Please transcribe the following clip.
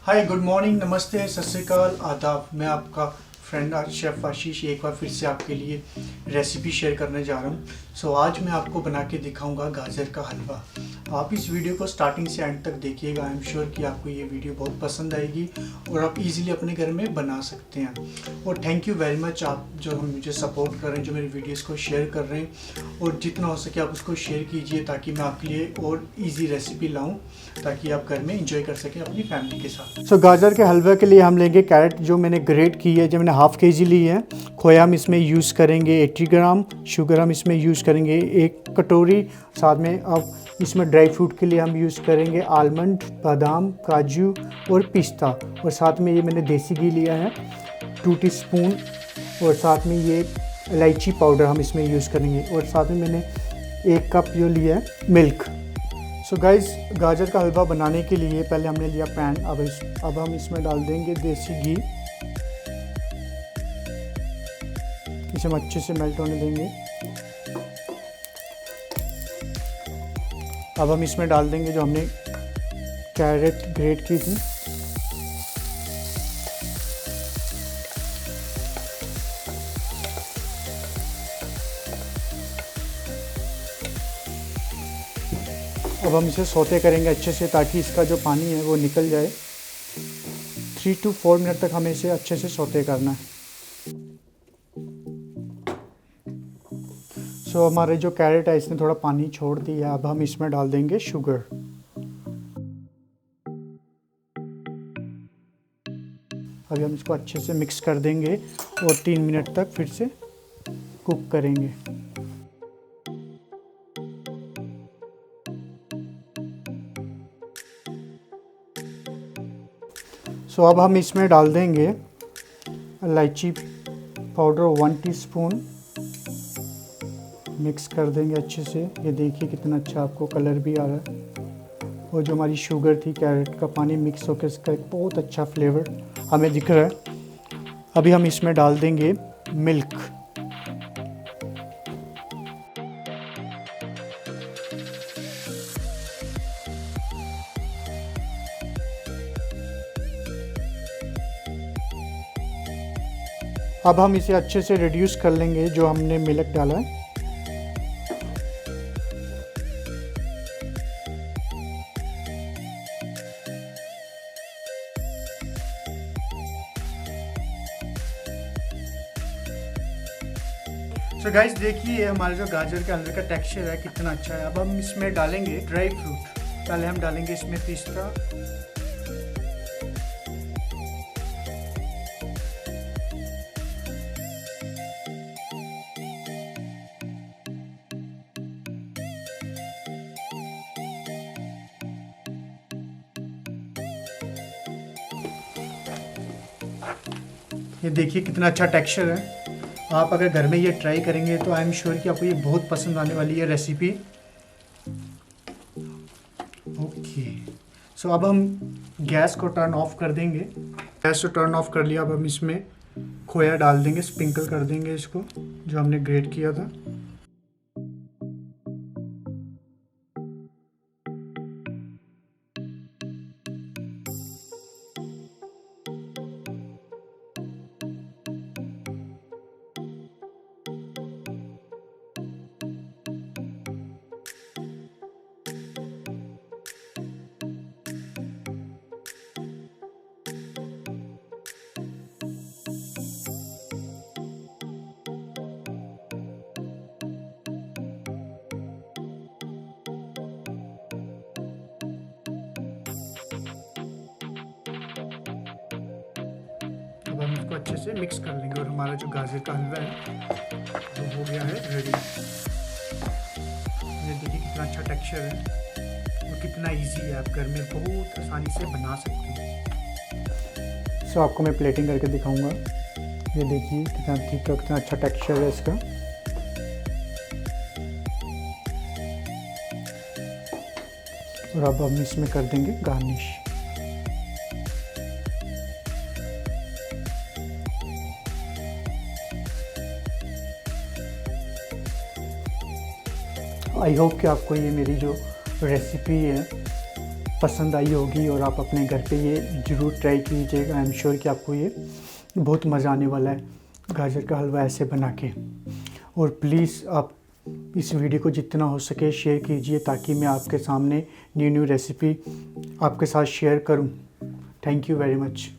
हाय, good morning, नमस्ते, सत श्री अकाल, आदाब। मैं आपका फ्रेंड शेफ़ आशीष एक बार फिर से आपके लिए रेसिपी शेयर करने जा रहा हूँ। आज मैं आपको बना के दिखाऊंगा गाजर का हलवा। आप इस वीडियो को स्टार्टिंग से एंड तक देखिएगा। आई एम श्योर कि आपको ये वीडियो बहुत पसंद आएगी और आप इजीली अपने घर में बना सकते हैं। और थैंक यू वेरी मच, आप जो मुझे सपोर्ट कर रहे हैं, जो मेरे वीडियोस को शेयर कर रहे हैं, और जितना हो सके आप उसको शेयर कीजिए ताकि मैं आपके लिए और इजी रेसिपी लाऊं ताकि आप घर में एंजॉय कर सकें अपनी फैमिली के साथ। गाजर के हलवे के लिए हम लेंगे कैरेट, जो मैंने ग्रेट की है, जो मैंने हाफ़ के जी ली है। खोया हम इसमें यूज़ करेंगे 80 ग्राम, शुगर हम इसमें यूज़ करेंगे 1 कटोरी। साथ में अब इसमें ड्राई फ्रूट के लिए हम यूज़ करेंगे आलमंड, बादाम, काजू और पिस्ता। और साथ में ये मैंने देसी घी लिया है 2 टीस्पून, और साथ में ये इलायची पाउडर हम इसमें यूज़ करेंगे। और साथ में मैंने 1 कप जो लिया है मिल्क। गाइस, गाजर का हलवा बनाने के लिए पहले हमने लिया पैन। अब हम इसमें डाल देंगे देसी घी। इसे हम अच्छे से मेल्ट होने देंगे। अब हम इसमें डाल देंगे जो हमने कैरेट ग्रेट की थी। अब हम इसे सौते करेंगे अच्छे से ताकि इसका जो पानी है वो निकल जाए। 3 to 4 मिनट तक हमें इसे अच्छे से सौते करना है। हमारे जो कैरेट है इसने थोड़ा पानी छोड़ दिया। अब हम इसमें डाल देंगे शुगर। अभी हम इसको अच्छे से मिक्स कर देंगे और 3 मिनट तक फिर से कुक करेंगे। अब हम इसमें डाल देंगे इलायची पाउडर 1 टीस्पून। मिक्स कर देंगे अच्छे से। ये देखिए कितना अच्छा आपको कलर भी आ रहा है। और जो हमारी शुगर थी, कैरेट का पानी मिक्स होकर इसका एक बहुत अच्छा फ्लेवर हमें दिख रहा है। अभी हम इसमें डाल देंगे मिल्क। अब हम इसे अच्छे से रिड्यूस कर लेंगे जो हमने मिल्क डाला है। गाइस, देखिए हमारे जो गाजर के हलवे का टेक्सचर है कितना अच्छा है। अब हम इसमें डालेंगे ड्राई फ्रूट। पहले हम डालेंगे इसमें पिस्ता, ये देखिए कितना अच्छा टेक्सचर है। आप अगर घर में ये ट्राई करेंगे तो आई एम श्योर कि आपको ये बहुत पसंद आने वाली है रेसिपी। ओके, अब हम गैस को टर्न ऑफ कर देंगे। गैस को टर्न ऑफ कर लिया। अब हम इसमें खोया डाल देंगे, स्प्रिंकल कर देंगे इसको जो हमने ग्रेट किया था। अब हम इसको अच्छे से मिक्स कर लेंगे और हमारा जो गाजर का हलवा है वो हो गया है रेडी। ये देखिए कितना अच्छा टेक्सचर है और कितना इजी है। आप घर में बहुत आसानी से बना सकते हैं। आपको मैं प्लेटिंग करके दिखाऊंगा। ये देखिए कितना ठीक है, कितना अच्छा टेक्सचर है इसका। और अब हम इसमें कर देंगे गार्निश। आई होप कि आपको ये मेरी जो रेसिपी है पसंद आई होगी और आप अपने घर पे ये ज़रूर ट्राई कीजिएगा। आई एम श्योर कि आपको ये बहुत मज़ा आने वाला है गाजर का हलवा ऐसे बना के। और प्लीज़ आप इस वीडियो को जितना हो सके शेयर कीजिए ताकि मैं आपके सामने न्यू रेसिपी आपके साथ शेयर करूं। Thank you very much.